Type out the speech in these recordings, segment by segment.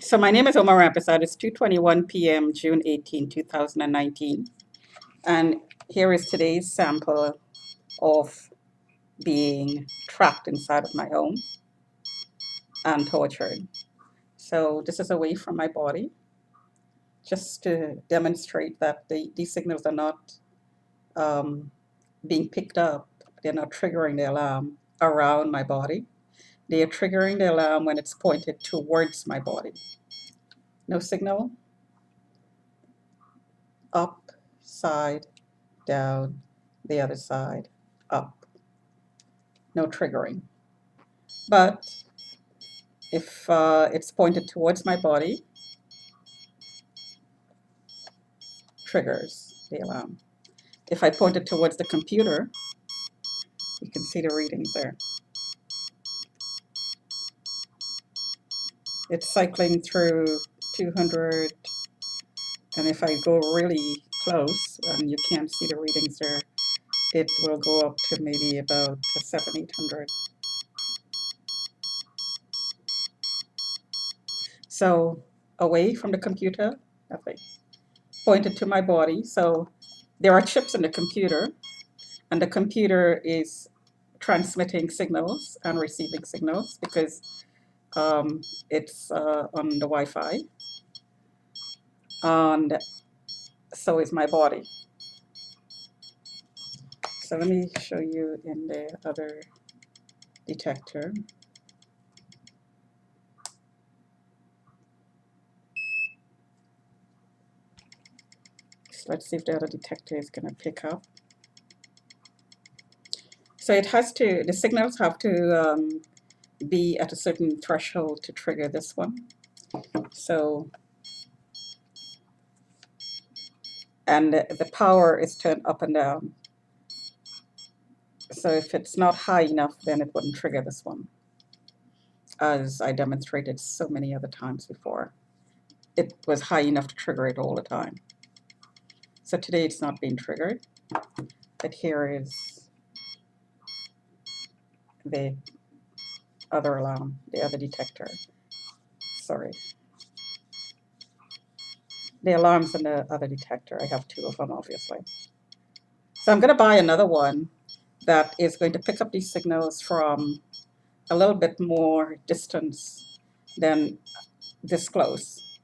So my name is Omar Rampersad. It's 2:21 p.m., June 18, 2019. And here is today's sample of being trapped inside of my home and tortured. So this is away from my body, just to demonstrate that these signals are not um, being picked up. They're not triggering the alarm around my body. They are triggering the alarm when it's pointed towards my body. No signal, up, side, down, the other side, up. No triggering. But if it's pointed towards my body, triggers the alarm. If I point it towards the computer, you can see the readings there. It's cycling through 200, and if I go really close and you can't see the readings there, it will go up to maybe about 700, 800. So away from the computer, nothing. Pointed to my body. So there are chips in the computer, and the computer is transmitting signals and receiving signals because it's on the Wi-Fi, and so is my body. So let me show you in the other detector. So let's see if the other detector is going to pick up. So it has to, the signals have to be at a certain threshold to trigger this one. So, and the power is turned up and down. So if it's not high enough, then it wouldn't trigger this one, as I demonstrated so many other times before. It was high enough to trigger it all the time. So today it's not being triggered, but here is the other alarm, the other detector. Sorry. The alarm's in the other detector. I have two of them, obviously. So I'm going to buy another one that is going to pick up these signals from a little bit more distance than this close.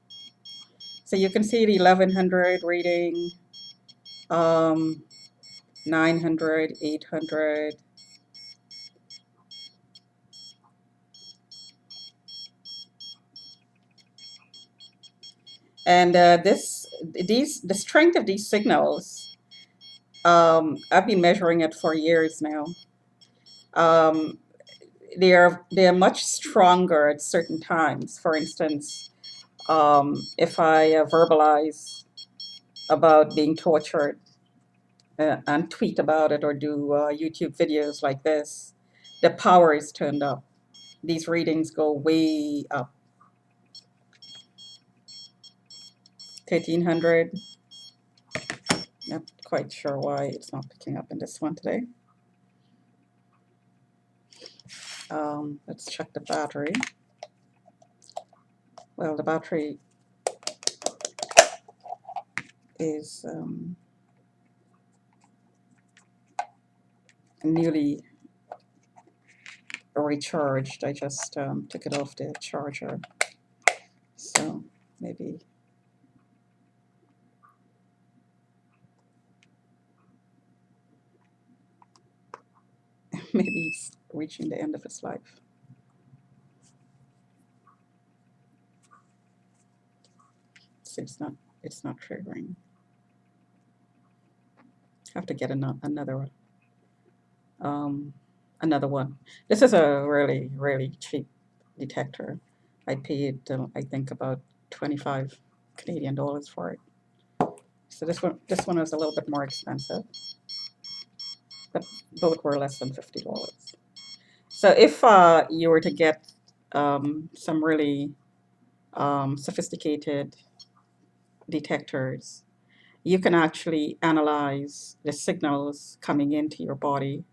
So you can see the 1100 reading, 900, 800. And the strength of these signals, I've been measuring it for years now. Um, they're much stronger at certain times. For instance, if I verbalize about being tortured and tweet about it or do YouTube videos like this, the power is turned up. These readings go way up. 1300. Not quite sure why it's not picking up in this one today. Let's check the battery. Well, the battery is newly recharged. I just took it off the charger. So maybe maybe it's reaching the end of its life. So it's not triggering. Have to get um, another one. This is a really, really cheap detector. I paid, I think, about 25 Canadian dollars for it. So this one is a little bit more expensive, but both were less than $50. So if you were to get some really sophisticated detectors, you can actually analyze the signals coming into your body,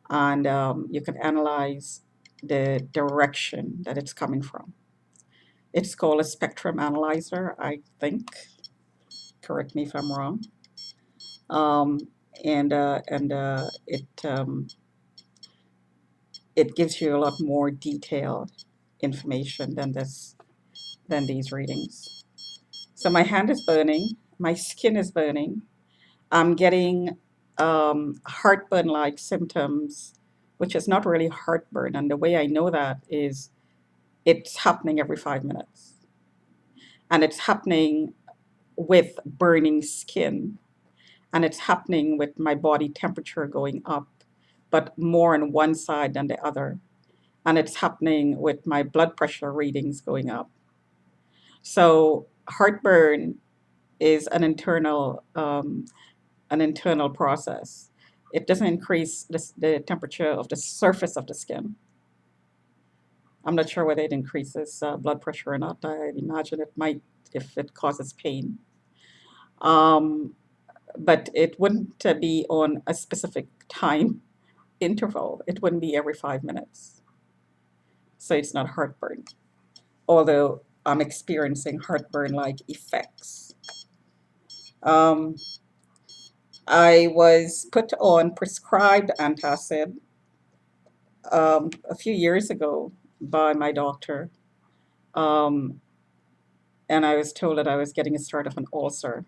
and you can analyze the direction that it's coming from. It's called a spectrum analyzer, I think. Correct me if I'm wrong. Um, and it gives you a lot more detailed information than these readings. So my hand is burning, my skin is burning. I'm getting heartburn-like symptoms, which is not really heartburn. And the way I know that is it's happening every 5 minutes, and it's happening with burning skin, and it's happening with my body temperature going up, but more on one side than the other. And it's happening with my blood pressure readings going up. So heartburn is an internal process. It doesn't increase the temperature of the surface of the skin. I'm not sure whether it increases blood pressure or not. I imagine it might if it causes pain. Um, but it wouldn't be on a specific time interval. It wouldn't be every 5 minutes. So it's not heartburn, although I'm experiencing heartburn like effects. Um, I was put on prescribed antacid a few years ago by my doctor, um, and I was told that I was getting a start of an ulcer.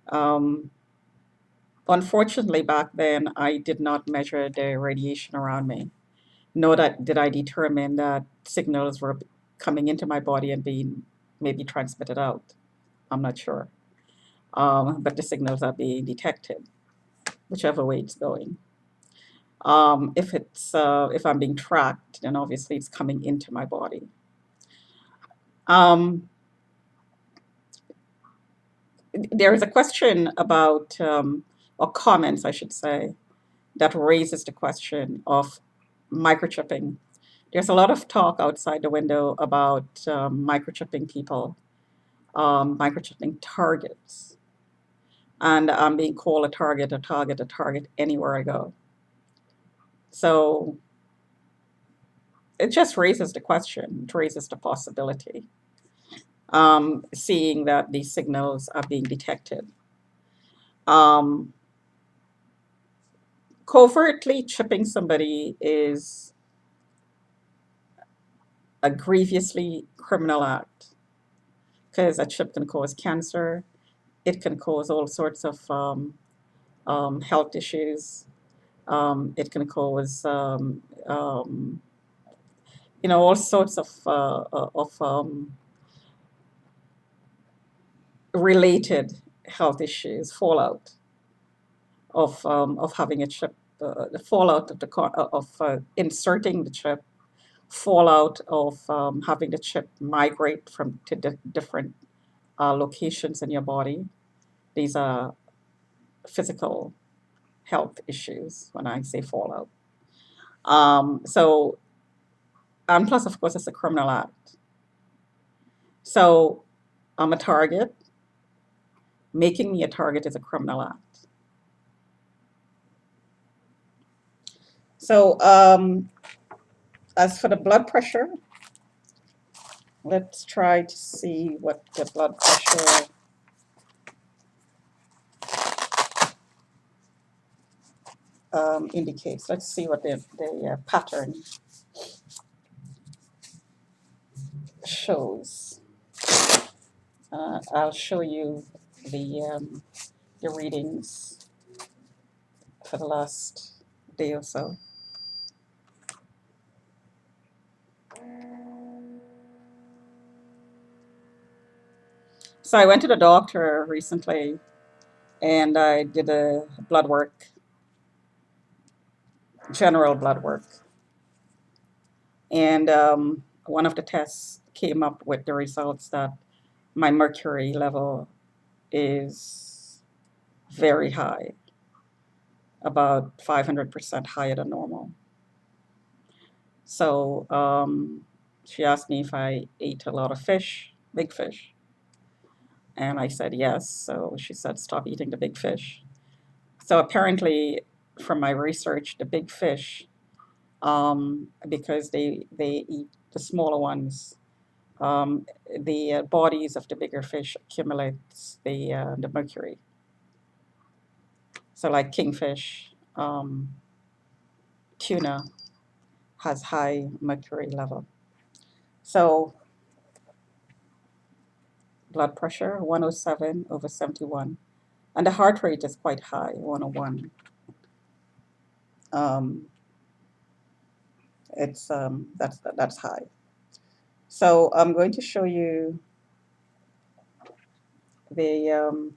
Um, Unfortunately, back then I did not measure the radiation around me, nor did I determine that signals were coming into my body and being maybe transmitted out. I'm not sure, but the signals are being detected, whichever way it's going. If I'm being tracked, then obviously it's coming into my body. Um, there is a question about, or comments, I should say, that raises the question of microchipping. There's a lot of talk outside the window about microchipping people, microchipping targets, and I'm being called a target anywhere I go. So it just raises the question, it raises the possibility, seeing that these signals are being detected. Um, Covertly chipping somebody is a grievously criminal act because a chip can cause cancer. It can cause all sorts of health issues. It can cause all sorts of related health issues, fallout of having a chip, the fallout of inserting the chip, fallout of having the chip migrate from to different locations in your body. These are physical health issues when I say fallout. So, and plus, of course, it's a criminal act. So I'm a target. Making me a target is a criminal act. So, as for the blood pressure, let's try to see what the blood pressure indicates. Let's see what the pattern shows. I'll show you the readings for the last day or so. So I went to the doctor recently and I did a blood work, general blood work. And one of the tests came up with the results that my mercury level is very high, about 500% higher than normal. So she asked me if I ate a lot of fish, big fish. And I said yes. So she said, stop eating the big fish. So apparently, from my research, the big fish, because they eat the smaller ones, the bodies of the bigger fish accumulates the mercury. So like kingfish, tuna has high mercury level. So blood pressure 107/71, and the heart rate is quite high, 101. Um, that's high. So I'm going to show you the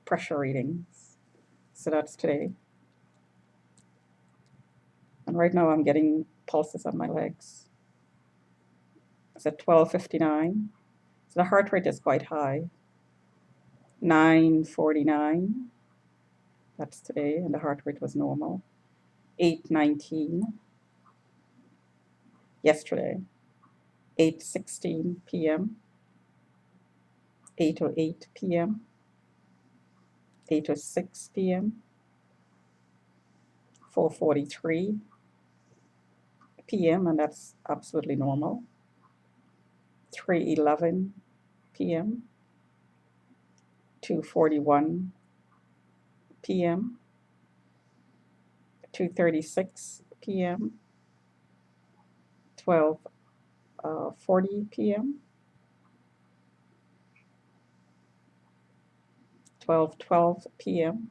pressure readings. So that's today. And right now I'm getting pulses on my legs. It's at 12:59. So the heart rate is quite high. 9:49. That's today, and the heart rate was normal. 8:19 yesterday. 8:16 p.m. 8:08 p.m. 8:06 p.m. 4:43 p.m., and that's absolutely normal. 3:11 p.m. 2:41 p.m. 2:36 p.m. 12:40 p.m. 12:12 p.m.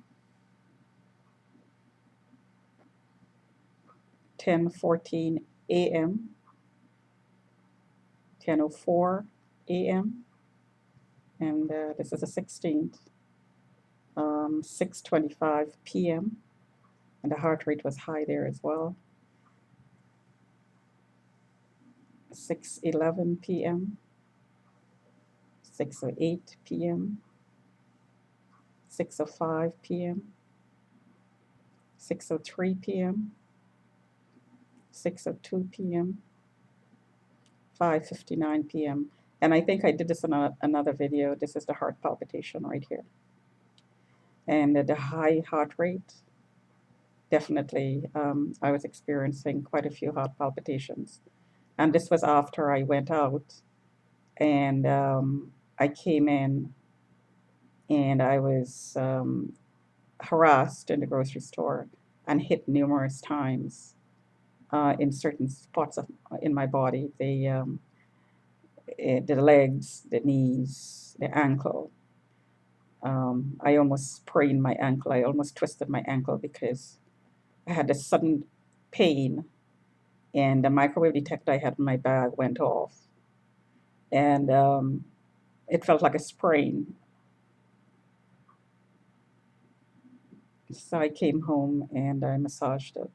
10:14 a.m. 10:04 a.m. and this is the 16th. 6:25 p.m. and the heart rate was high there as well. 6:11 p.m. 6:08 p.m. 6:05 p.m. 6:03 p.m. 6:02 p.m. 5:59 p.m. And I think I did this in another video. This is the heart palpitation right here. And the high heart rate, definitely, I was experiencing quite a few heart palpitations. And this was after I went out and I came in and I was harassed in the grocery store and hit numerous times in certain spots in my body, the legs, the knees, the ankle. I almost sprained my ankle. I almost twisted my ankle because I had a sudden pain, and the microwave detector I had in my bag went off, and it felt like a sprain. So I came home and I massaged it.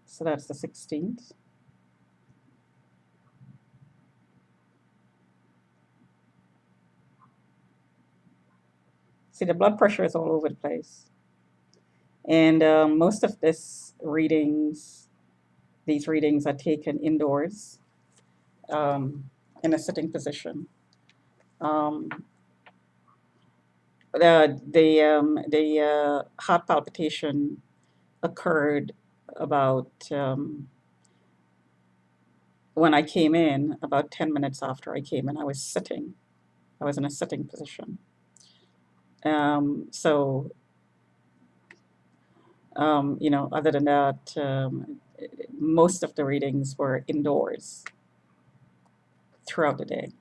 So that's the 16th. See, the blood pressure is all over the place. And most of these readings are taken indoors in a sitting position. Um, the heart palpitation occurred about when I came in, about 10 minutes after I came in. I was sitting. I was in a sitting position. So other than that, most of the readings were indoors throughout the day.